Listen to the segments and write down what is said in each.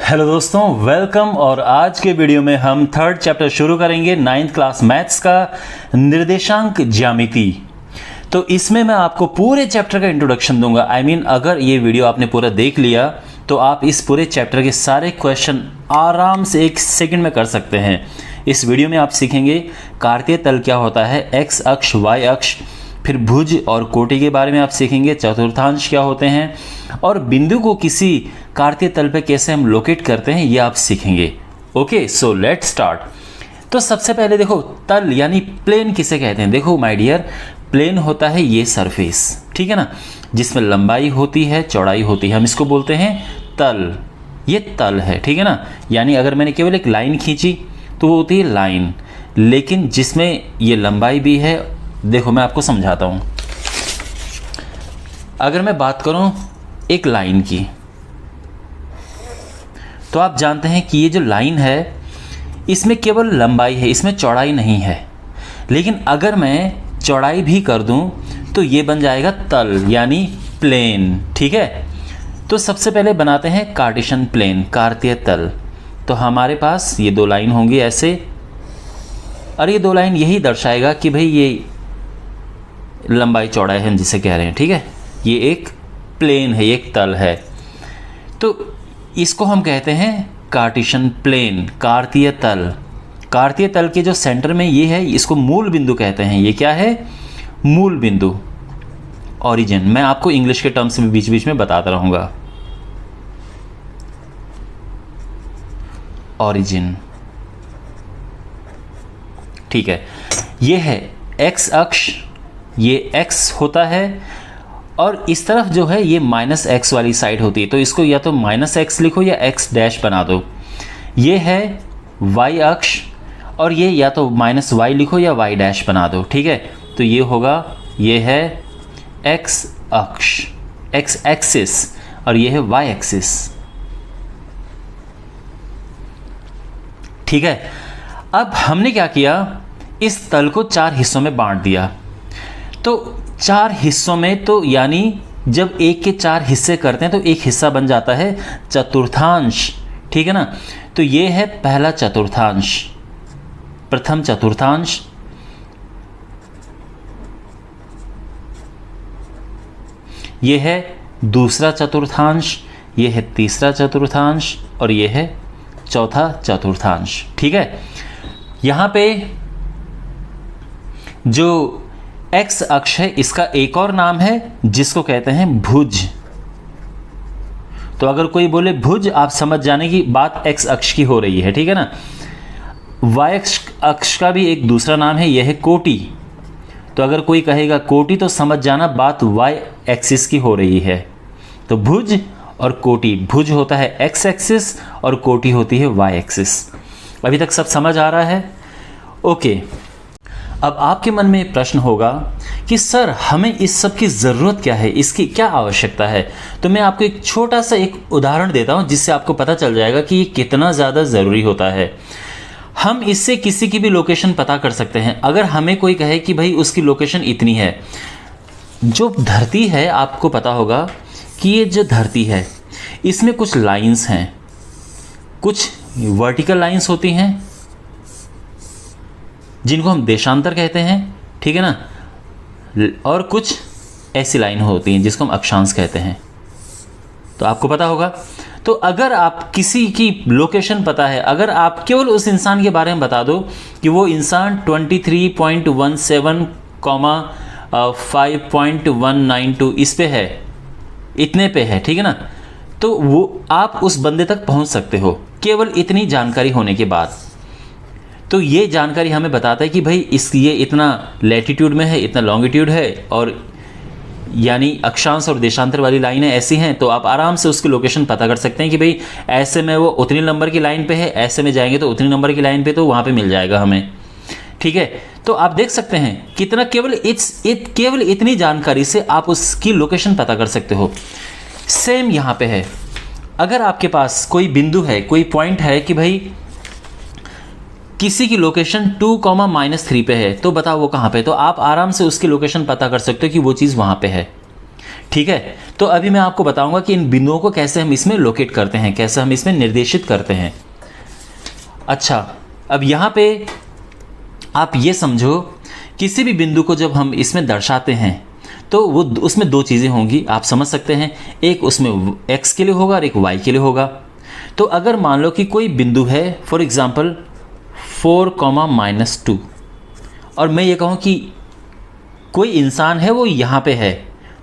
Hello दोस्तों, welcome. और आज के वीडियो में हम थर्ड चैप्टर शुरू करेंगे 9th क्लास मैथ्स का निर्देशांक ज्यामिति। तो इसमें मैं आपको पूरे चैप्टर का इंट्रोडक्शन दूंगा। अगर ये वीडियो आपने पूरा देख लिया तो आप इस पूरे चैप्टर के सारे क्वेश्चन आराम से 1 सेकंड में कर सकते हैं। इस वीडियो में आप सीखेंगे कार्तीय तल क्या होता है, एक्स अक्ष, वाई अक्ष, फिर भुज और कोटि के बारे में आप सीखेंगे, चतुर्थांश क्या होते हैं और बिंदु को किसी कार्तीय तल पे कैसे हम लोकेट करते हैं ये आप सीखेंगे। Okay, so let's start. तो सबसे पहले देखो, तल यानी प्लेन किसे कहते हैं। देखो माय डियर, प्लेन होता है ये सरफेस, ठीक है ना, जिसमें लंबाई होती है, चौड़ाई होती है, हम इसको बोलते हैं तल। ये तल है, ठीक है ना। यानी अगर मैंने केवल एक लाइन खींची तो वो होती है लाइन, लेकिन जिसमें ये लंबाई भी है। देखो मैं आपको समझाता हूँ। अगर मैं बात करूँ एक लाइन की, तो आप जानते हैं कि ये जो लाइन है इसमें केवल लंबाई है, इसमें चौड़ाई नहीं है। लेकिन अगर मैं चौड़ाई भी कर दूं तो ये बन जाएगा तल यानी प्लेन, ठीक है। तो सबसे पहले बनाते हैं कार्टेशियन प्लेन, कार्तीय तल। तो हमारे पास ये 2 लाइन होंगी ऐसे, और ये 2 लाइन यही दर्शाएगा कि भाई ये लंबाई चौड़ाई हम जिसे कह रहे हैं, ठीक है। ये एक प्लेन है, ये एक तल है, तो इसको हम कहते हैं कार्टेशियन प्लेन, कार्तीय तल। कार्तीय तल के जो सेंटर में ये है, इसको मूल बिंदु कहते हैं। ये क्या है? मूल बिंदु, ओरिजिन। मैं आपको इंग्लिश के टर्म्स में बीच बीच में बताता रहूँगा। ओरिजिन, ठीक है। ये है एक्स अक्ष, ये एक्स होता है, और इस तरफ जो है ये -x वाली साइड होती है, तो इसको या तो -x लिखो या x डैश बना दो। ये है y अक्ष, और ये या तो -y लिखो या y डैश बना दो, ठीक है। तो ये होगा, ये है x अक्ष, x एक्सिस, और ये है y एक्सिस, ठीक है। अब हमने क्या किया, इस तल को 4 हिस्सों में बांट दिया। तो 4 हिस्सों में, तो यानी जब एक के 4 हिस्से करते हैं तो एक हिस्सा बन जाता है चतुर्थांश, ठीक है ना। तो ये है पहला चतुर्थांश, प्रथम चतुर्थांश। ये है दूसरा चतुर्थांश, ये है तीसरा चतुर्थांश, और ये है चौथा चतुर्थांश, ठीक है। यहाँ पे जो एक्स अक्ष है इसका एक और नाम है जिसको कहते हैं भुज। तो अगर कोई बोले भुज, आप समझ जाने की बात एक्स अक्ष की हो रही है, ठीक है ना। वाई अक्ष का भी एक दूसरा नाम है, यह है कोटि। तो अगर कोई कहेगा कोटि तो समझ जाना बात वाई एक्सिस की हो रही है। तो भुज और कोटि, भुज होता है एक्स एक्सिस और कोटि होती है वाई एक्सिस। अभी तक सब समझ आ रहा है? ओके। अब आपके मन में प्रश्न होगा कि सर हमें इस सब की ज़रूरत क्या है, इसकी क्या आवश्यकता है। तो मैं आपको एक छोटा सा एक उदाहरण देता हूं जिससे आपको पता चल जाएगा कि ये कितना ज़्यादा ज़रूरी होता है। हम इससे किसी की भी लोकेशन पता कर सकते हैं। अगर हमें कोई कहे कि भाई उसकी लोकेशन इतनी है, जो धरती है आपको पता होगा कि ये जो धरती है इसमें कुछ लाइन्स हैं, कुछ वर्टिकल लाइन्स होती हैं जिनको हम देशांतर कहते हैं, ठीक है ना, और कुछ ऐसी लाइन होती हैं जिसको हम अक्षांश कहते हैं। तो आपको पता होगा। तो अगर आप किसी की लोकेशन पता है, अगर आप केवल उस इंसान के बारे में बता दो कि वो इंसान 23.17, 5.192 इस पे है, इतने पे है, ठीक है ना, तो वो आप उस बंदे तक पहुंच सकते हो केवल इतनी जानकारी होने के बाद। तो ये जानकारी हमें बताता है कि भाई ये इतना लैटिट्यूड में है, इतना लॉन्गिट्यूड है, और यानी अक्षांश और देशांतर वाली लाइनें ऐसी हैं, तो आप आराम से उसकी लोकेशन पता कर सकते हैं कि भाई ऐसे में वो उतनी नंबर की लाइन पे है, ऐसे में जाएंगे तो उतनी नंबर की लाइन पे, तो वहाँ पे मिल जाएगा हमें, ठीक है। तो आप देख सकते हैं कितना केवल इतनी जानकारी से आप उसकी लोकेशन पता कर सकते हो। सेम यहाँ पे है। अगर आपके पास कोई बिंदु है, कोई पॉइंट है कि भाई किसी की लोकेशन 2, -3 पे है, तो बताओ वो कहाँ पे। तो आप आराम से उसकी लोकेशन पता कर सकते हो कि वो चीज़ वहाँ पे है, ठीक है, तो अभी मैं आपको बताऊंगा कि इन बिंदुओं को कैसे हम इसमें लोकेट करते हैं, कैसे हम इसमें निर्देशित करते हैं। अच्छा, अब यहाँ पे आप ये समझो, किसी भी बिंदु को जब हम इसमें दर्शाते हैं तो वो उसमें दो चीज़ें होंगी, आप समझ सकते हैं। एक उसमें x के लिए होगा और एक y के लिए होगा। तो अगर मान लो कि कोई बिंदु है, फॉर एग्जांपल 4, -2, और मैं ये कहूँ कि कोई इंसान है वो यहाँ पे है,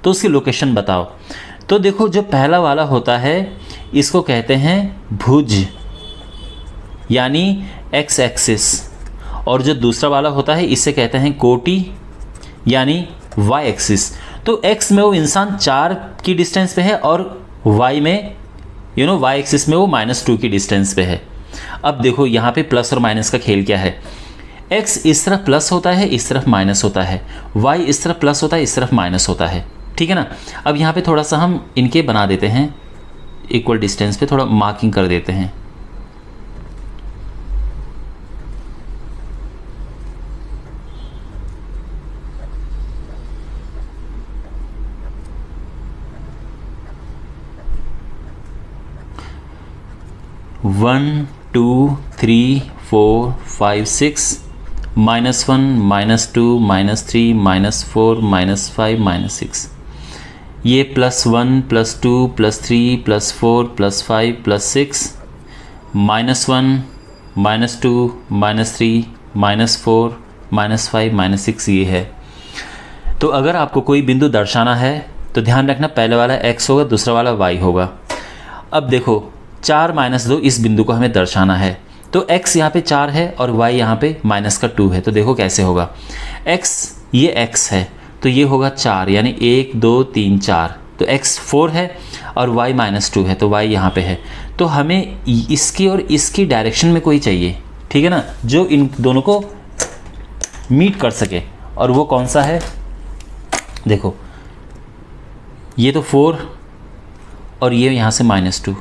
तो उसकी लोकेशन बताओ। तो देखो, जो पहला वाला होता है इसको कहते हैं भुज, यानी x एक्सिस, और जो दूसरा वाला होता है इसे कहते हैं कोटि, यानी y एक्सिस। तो x में वो इंसान 4 की डिस्टेंस पे है और y में y एक्सिस में वो -2 की डिस्टेंस पे है। अब देखो यहाँ पे प्लस और माइनस का खेल क्या है, x इस तरफ प्लस होता है, इस तरफ माइनस होता है, y इस तरफ प्लस होता है, इस तरफ माइनस होता है, ठीक है ना। अब यहाँ पे थोड़ा सा हम इनके बना देते हैं, इक्वल डिस्टेंस पे थोड़ा मार्किंग कर देते हैं। वन, 2, 3, 4, 5, 6, -1, -2, -3, -4, -5, -6, ये +1, +2, +3, +4, +5, +6, -1, -2, -3, -4, -5, -6 ये है। तो अगर आपको कोई बिंदु दर्शाना है तो ध्यान रखना, पहले वाला x होगा, दूसरा वाला y होगा। अब देखो 4 -2 इस बिंदु को हमें दर्शाना है, तो x यहाँ पे 4 है और y यहाँ पे -2 है। तो देखो कैसे होगा, x ये x है तो ये होगा 4, यानी 1, 2, 3, 4, तो x 4 है और y -2 है, तो y यहाँ पे है। तो हमें इसकी और इसकी डायरेक्शन में कोई चाहिए, ठीक है ना, जो इन दोनों को मीट कर सके, और वो कौन सा है, देखो ये तो 4 और ये यहाँ से -2,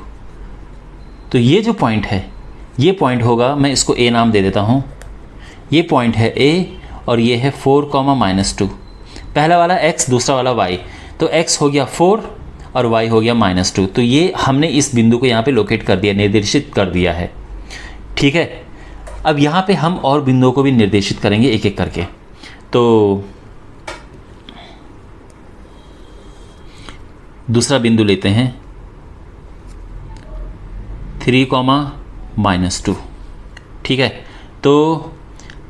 तो ये जो पॉइंट है ये पॉइंट होगा, मैं इसको A नाम दे देता हूँ, ये पॉइंट है A और ये है 4, -2, पहला वाला x, दूसरा वाला y, तो x हो गया 4 और y हो गया -2। तो ये हमने इस बिंदु को यहाँ पे लोकेट कर दिया, निर्देशित कर दिया है, ठीक है। अब यहाँ पे हम और बिंदुओं को भी निर्देशित करेंगे एक एक करके। तो दूसरा बिंदु लेते हैं 3, -2, ठीक है। तो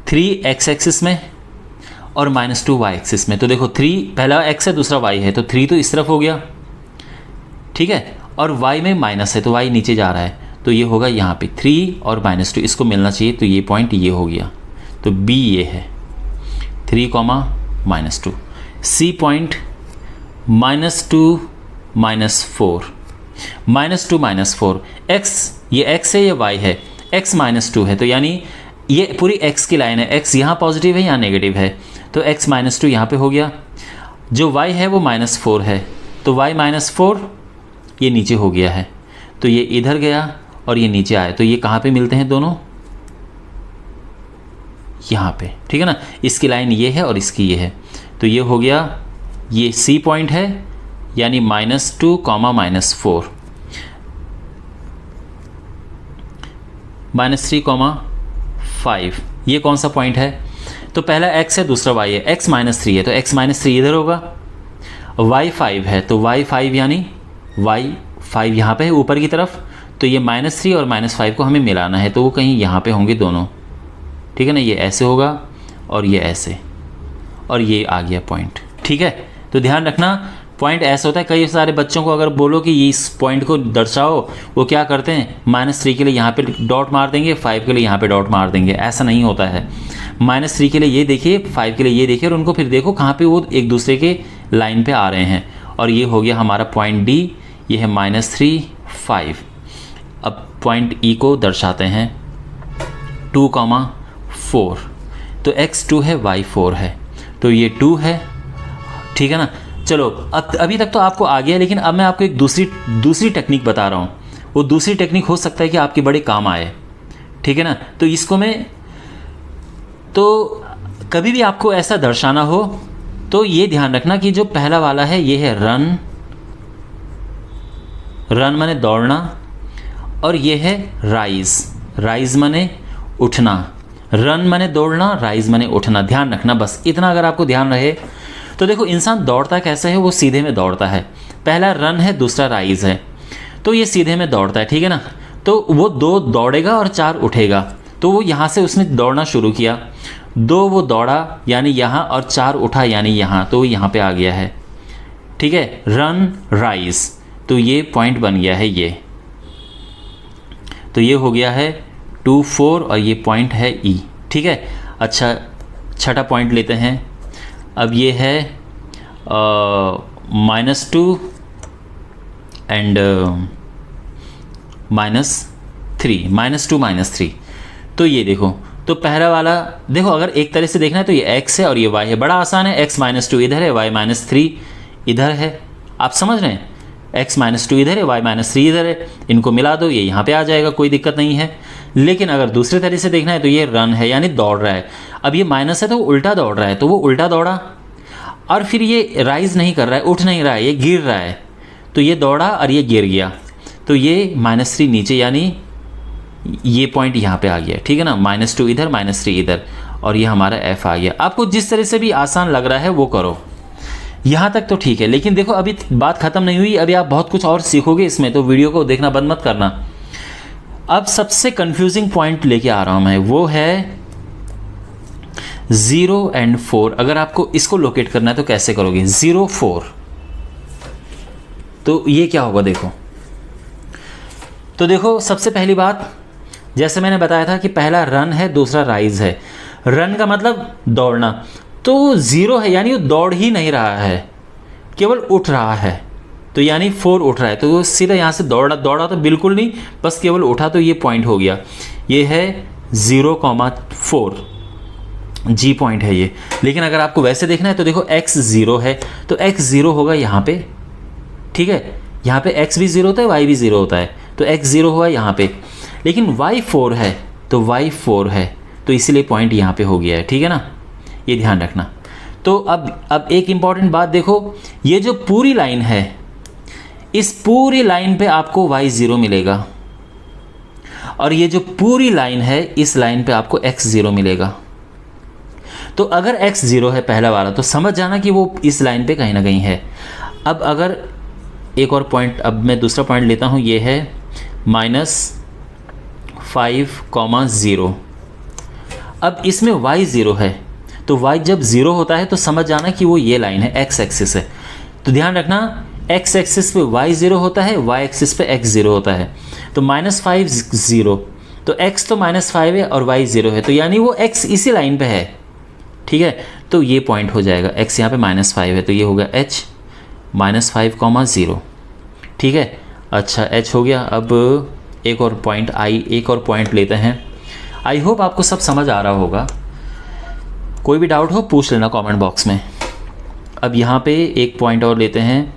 3 x एक्सिस में और -2 y एक्सिस में। तो देखो 3 पहला x है, दूसरा y है, तो 3 तो इस तरफ हो गया, ठीक है, और y में माइनस है तो y नीचे जा रहा है, तो ये होगा यहाँ पे 3 और -2 इसको मिलना चाहिए, तो ये पॉइंट ये हो गया, तो B ये है 3, -2। C पॉइंट -2, -4, -2, -4, x ये x है, ये y है, x -2 है, तो यानी ये पूरी x की लाइन है, x यहाँ पॉजिटिव है, यहाँ नेगेटिव है, तो x -2 यहाँ पे हो गया। जो y है वो -4 है, तो y -4 ये नीचे हो गया है, तो ये इधर गया और ये नीचे आया, तो ये कहाँ पे मिलते हैं दोनों, यहाँ पे, ठीक है ना। इसकी लाइन ये है और इसकी ये है, तो ये हो गया, ये C पॉइंट है, यानी -2, -4, -3, 5, ये कौन सा पॉइंट है, तो पहला x है, दूसरा y है, x -3 है तो x -3 इधर होगा, y 5 है तो y 5 यानी y 5 यहाँ पे है ऊपर की तरफ, तो ये -3 और -5 को हमें मिलाना है, तो वो कहीं यहाँ पे होंगे दोनों, ठीक है ना, ये ऐसे होगा और ये ऐसे, और ये आ गया पॉइंट, ठीक है। तो ध्यान रखना, पॉइंट ऐसा होता है, कई सारे बच्चों को अगर बोलो कि ये इस पॉइंट को दर्शाओ, वो क्या करते हैं, -3 के लिए यहाँ पे डॉट मार देंगे, 5 के लिए यहाँ पे डॉट मार देंगे, ऐसा नहीं होता है। -3 के लिए ये देखिए, 5 के लिए ये देखिए, और उनको फिर देखो कहाँ पे वो एक दूसरे के लाइन पे आ रहे हैं, और ये हो गया हमारा पॉइंट D, ये है -3, 5। अब पॉइंट E को दर्शाते हैं 2, 4, तो x 2 है, y 4 है, तो ये 2 है, ठीक है ना। चलो अभी तक तो आपको आ गया, लेकिन अब मैं आपको एक दूसरी टेक्निक बता रहा हूँ, वो दूसरी टेक्निक हो सकता है कि आपके बड़े काम आए, ठीक है ना। तो इसको मैं, तो कभी भी आपको ऐसा दर्शाना हो तो ये ध्यान रखना कि जो पहला वाला है ये है रन, रन माने दौड़ना, और ये है राइज, राइज माने उठना। रन माने दौड़ना, राइज माने उठना। ध्यान रखना, बस इतना अगर आपको ध्यान रहे तो देखो इंसान दौड़ता कैसे है, वो सीधे में दौड़ता है। पहला रन है, दूसरा राइज है, तो ये सीधे में दौड़ता है, ठीक है ना। तो वो 2 दौड़ेगा और 4 उठेगा, तो वो यहाँ से उसने दौड़ना शुरू किया, 2 वो दौड़ा यानी यहाँ, और 4 उठा यानी यहाँ, तो वो यहाँ पे आ गया है, ठीक है। रन राइज, तो ये पॉइंट बन गया है ये, तो ये हो गया है 2 4 और ये पॉइंट है ई, ठीक है। अच्छा, छठा पॉइंट लेते हैं। अब ये है -2 एंड -3, -2 -3। तो ये देखो, तो पहला वाला देखो, अगर एक तरह से देखना है तो ये x है और ये y है, बड़ा आसान है। x -2 इधर है, y -3 इधर है, आप समझ रहे हैं। x -2 इधर है, y -3 इधर है, इनको मिला दो, ये यहाँ पे आ जाएगा, कोई दिक्कत नहीं है। लेकिन अगर दूसरे तरह से देखना है तो ये रन है यानी दौड़ रहा है। अब ये माइनस है तो वो उल्टा दौड़ रहा है, तो वो उल्टा दौड़ा, और फिर ये राइज नहीं कर रहा है, उठ नहीं रहा है, ये गिर रहा है, तो ये दौड़ा और ये गिर गया, तो ये -3 नीचे यानी ये पॉइंट यहाँ पे आ गया, ठीक है ना। -2 इधर, -3 इधर, और ये हमारा f आ गया। आपको जिस तरह से भी आसान लग रहा है वो करो, यहाँ तक तो ठीक है। लेकिन देखो अभी बात ख़त्म नहीं हुई, अभी आप बहुत कुछ और सीखोगे इसमें, तो वीडियो को देखना बंद मत करना। अब सबसे कंफ्यूजिंग पॉइंट लेके आ रहा हूँ मैं, वो है 0 एंड 4। अगर आपको इसको लोकेट करना है तो कैसे करोगे? 0 4, तो ये क्या होगा देखो। तो देखो सबसे पहली बात, जैसे मैंने बताया था कि पहला रन है, दूसरा राइज है। रन का मतलब दौड़ना, तो 0 है यानी वो दौड़ ही नहीं रहा है, केवल उठ रहा है, तो यानी 4 उठ रहा है, तो वो सीधा यहाँ से दौड़ा तो बिल्कुल नहीं, बस केवल उठा, तो ये पॉइंट हो गया। ये है 0,4, जी पॉइंट है ये। लेकिन अगर आपको वैसे देखना है तो देखो x 0 है, तो x 0 होगा यहाँ पे, ठीक है। यहाँ पे x भी 0 होता है, y भी 0 होता है, तो x 0 हुआ यहाँ पे। लेकिन y 4 है, तो y 4 है, तो इसीलिए पॉइंट यहाँ पे हो गया है, ठीक है ना, ये ध्यान रखना। तो अब एक इम्पॉर्टेंट बात देखो, ये जो पूरी लाइन है, इस पूरी लाइन पे आपको y 0 मिलेगा, और ये जो पूरी लाइन है, इस लाइन पे आपको x 0 मिलेगा। तो अगर x 0 है पहला वाला, तो समझ जाना कि वो इस लाइन पे कहीं ना कहीं है। अब अगर एक और पॉइंट, अब मैं दूसरा पॉइंट लेता हूँ, ये है -5,0। अब इसमें y 0 है, तो y जब 0 होता है तो समझ जाना कि वो ये लाइन है, x एक्सिस है। तो ध्यान रखना, x एक्सिस पे y 0 होता है, y एक्सिस पे x 0 होता है। तो -5 0, तो x तो -5 है और y 0 है, तो यानी वो x इसी लाइन पे है, ठीक है। तो ये पॉइंट हो जाएगा, x यहाँ पे -5 है, तो ये होगा h -5,0, ठीक है। अच्छा, h हो गया। अब एक और पॉइंट एक और पॉइंट लेते हैं। आई होप आपको सब समझ आ रहा होगा, कोई भी डाउट हो पूछ लेना कमेंट बॉक्स में। अब यहाँ पे एक पॉइंट और लेते हैं,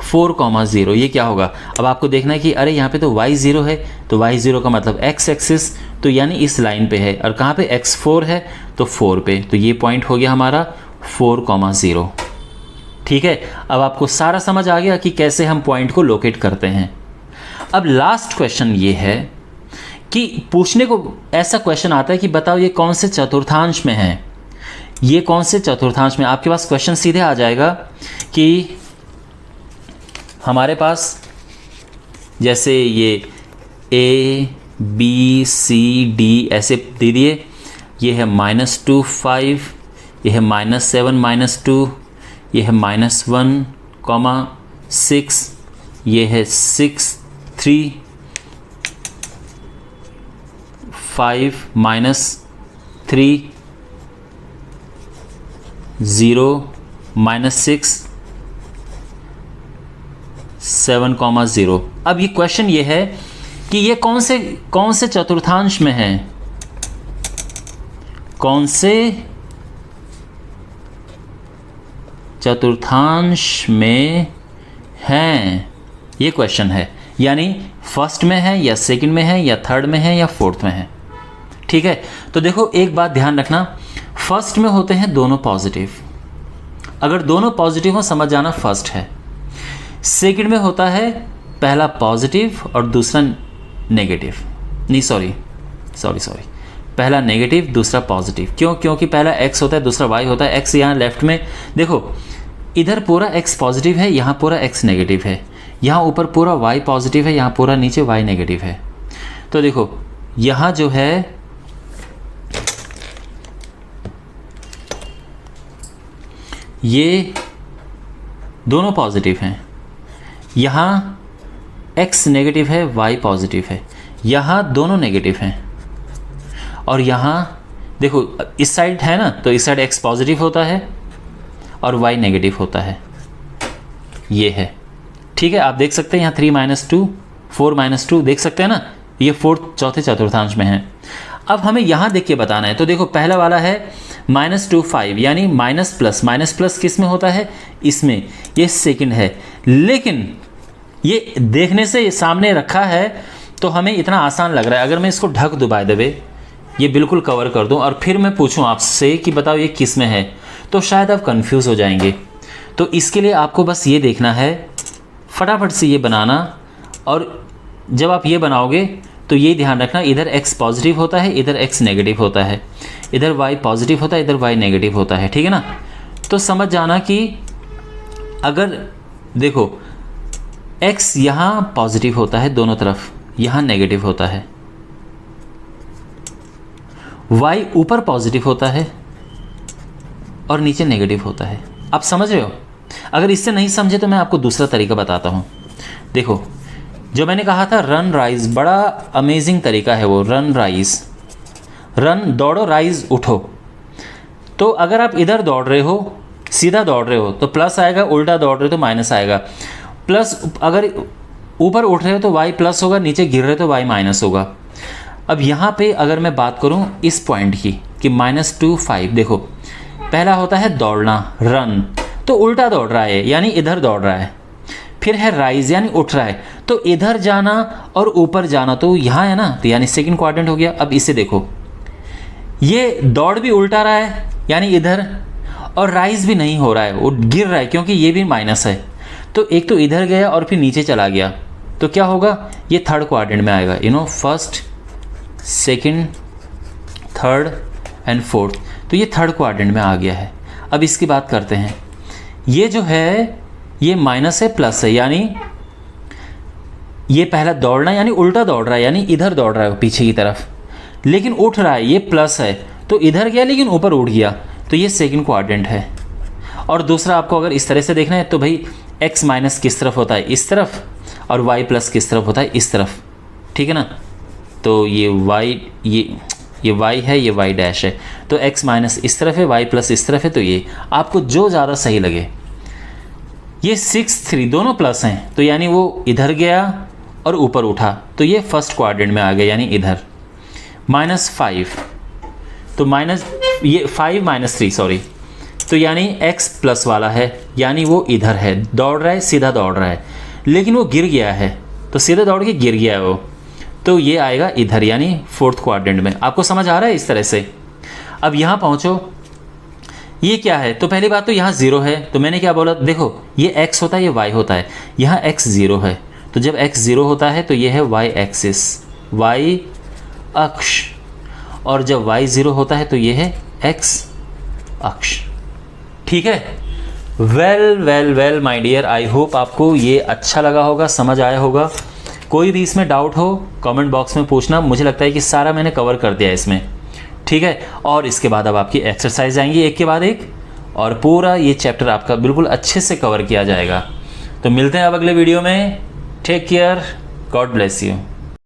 4,0। ये क्या होगा? अब आपको देखना है कि अरे यहाँ पे तो y 0 है, तो y 0 का मतलब x एक्सिस, तो यानी इस लाइन पे है, और कहाँ पे x 4 है, तो 4 पे, तो ये पॉइंट हो गया हमारा 4,0, ठीक है। अब आपको सारा समझ आ गया कि कैसे हम पॉइंट को लोकेट करते हैं। अब लास्ट क्वेश्चन ये है कि पूछने को ऐसा क्वेश्चन आता है कि बताओ ये कौन से चतुर्थांश में है, ये कौन से चतुर्थांश में। आपके पास क्वेश्चन सीधे आ जाएगा कि हमारे पास जैसे ये A B C D ऐसे दे दिए, ये है -2 5, ये है -7 -2, ये है -1, 6, ये है 6 3 5 -3 0 -6 7,0। अब ये क्वेश्चन ये है कि ये कौन से चतुर्थांश में है, कौन से चतुर्थांश में हैं, ये क्वेश्चन है। यानी फर्स्ट में है या सेकंड में है या थर्ड में है या फोर्थ में है, ठीक है। तो देखो एक बात ध्यान रखना, फर्स्ट में होते हैं दोनों पॉजिटिव, अगर दोनों पॉजिटिव हो समझ जाना फर्स्ट है। सेकंड में होता है पहला पॉजिटिव और दूसरा नेगेटिव, नहीं सॉरी, पहला नेगेटिव दूसरा पॉजिटिव। क्यों? क्योंकि पहला x होता है दूसरा y होता है। x यहाँ लेफ्ट में देखो, इधर पूरा x पॉजिटिव है, यहाँ पूरा x नेगेटिव है, यहाँ ऊपर पूरा y पॉजिटिव है, यहाँ पूरा नीचे y नेगेटिव है। तो देखो यहाँ जो है ये दोनों पॉजिटिव हैं, यहाँ x नेगेटिव है y पॉजिटिव है, यहाँ दोनों नेगेटिव हैं, और यहाँ देखो इस साइड है ना, तो इस साइड x पॉजिटिव होता है और y नेगेटिव होता है, ये है। ठीक है, आप देख सकते हैं यहाँ 3 - 2 4 - 2 देख सकते हैं ना, ये चौथे चतुर्थांश में है। अब हमें यहाँ देख के बताना है। तो देखो पहला वाला है -2 5, यानी माइनस प्लस किस में होता है? इसमें, ये सेकंड है। लेकिन ये देखने से सामने रखा है तो हमें इतना आसान लग रहा है। अगर मैं इसको ढक दूँ बाय द वे, ये बिल्कुल कवर कर दूँ और फिर मैं पूछूँ आपसे कि बताओ ये किस में है, तो शायद आप कंफ्यूज हो जाएंगे। तो इसके लिए आपको बस ये देखना है, फटाफट से ये बनाना, और जब आप ये बनाओगे तो ये ध्यान रखना इधर x पॉजिटिव होता है, इधर x नेगेटिव होता है, इधर y पॉजिटिव होता है, इधर y नेगेटिव होता है। ठीक है ना? तो समझ जाना कि अगर देखो x यहाँ पॉजिटिव होता है दोनों तरफ, यहाँ नेगेटिव होता है, y ऊपर पॉजिटिव होता है और नीचे नेगेटिव होता है। आप समझ रहे हो? अगर इससे नहीं समझे तो मैं आपको दूसरा तरीका बताता हूँ। देखो जो मैंने कहा था रन राइज, बड़ा अमेजिंग तरीका है वो, रन राइज, रन दौड़ो, राइज उठो। तो अगर आप इधर दौड़ रहे हो, सीधा दौड़ रहे हो तो प्लस आएगा, उल्टा दौड़ रहे हो तो माइनस आएगा। प्लस अगर ऊपर उठ रहे हो तो y प्लस होगा, नीचे गिर रहे हो तो y माइनस होगा। अब यहाँ पे अगर मैं बात करूँ इस पॉइंट की कि -2 5, देखो पहला होता है दौड़ना, रन, तो उल्टा दौड़ रहा है यानी इधर दौड़ रहा है। फिर है राइज यानी उठ रहा है, तो इधर जाना और ऊपर जाना, तो यहाँ है ना, तो यानी सेकंड क्वाड्रेंट हो गया। अब इसे देखो, ये दौड़ भी उल्टा रहा है यानी इधर, और राइज भी नहीं हो रहा है, वो गिर रहा है क्योंकि ये भी माइनस है। तो एक तो इधर गया और फिर नीचे चला गया, तो क्या होगा? ये थर्ड क्वाड्रेंट में आएगा, first, second, third and fourth, तो ये थर्ड क्वाड्रेंट में आ गया है। अब इसकी बात करते हैं। ये जो है ये माइनस है प्लस है, यानी ये पहला दौड़ना यानी उल्टा दौड़ रहा है, यानी इधर दौड़ रहा है पीछे की तरफ, लेकिन उठ रहा है, ये प्लस है, तो इधर गया लेकिन ऊपर उठ गया, तो ये सेकंड क्वाड्रेंट है। और दूसरा आपको अगर इस तरह से देखना है तो भाई x माइनस किस तरफ होता है? इस तरफ, और y प्लस किस तरफ होता है? इस तरफ। ठीक है ना? तो ये y, ये y है, ये y डैश है, तो x माइनस इस तरफ है, y प्लस इस तरफ है, तो ये आपको जो ज़्यादा सही लगे। ये 6 3 दोनों प्लस हैं, तो यानी वो इधर गया और ऊपर उठा, तो ये फर्स्ट क्वाड्रेंट में आ गया यानी इधर। -5, तो ये 5 - 3 सॉरी, तो यानी x प्लस वाला है, यानी वो इधर है, दौड़ रहा है, सीधा दौड़ रहा है, लेकिन वो गिर गया है, तो सीधा दौड़ के गिर गया है वो, तो ये आएगा इधर यानी फोर्थ क्वाड्रेंट में। आपको समझ आ रहा है इस तरह से? अब यहाँ पहुँचो, ये क्या है? तो पहली बात तो यहाँ 0 है, तो मैंने क्या बोला? देखो ये x होता है, ये y होता है, यहाँ x 0 है, तो जब x 0 होता है तो ये है y एक्सिस, y अक्ष, और जब y 0 होता है तो ये है x अक्ष। ठीक है? Well my dear, I hope आपको ये अच्छा लगा होगा, समझ आया होगा। कोई भी इसमें डाउट हो कमेंट बॉक्स में पूछना, मुझे लगता है कि सारा मैंने कवर कर दिया इसमें। ठीक है? और इसके बाद अब आपकी एक्सरसाइज आएंगी एक के बाद एक, और पूरा ये चैप्टर आपका बिल्कुल अच्छे से कवर किया जाएगा। तो मिलते हैं अब अगले वीडियो में। Take care, God bless you.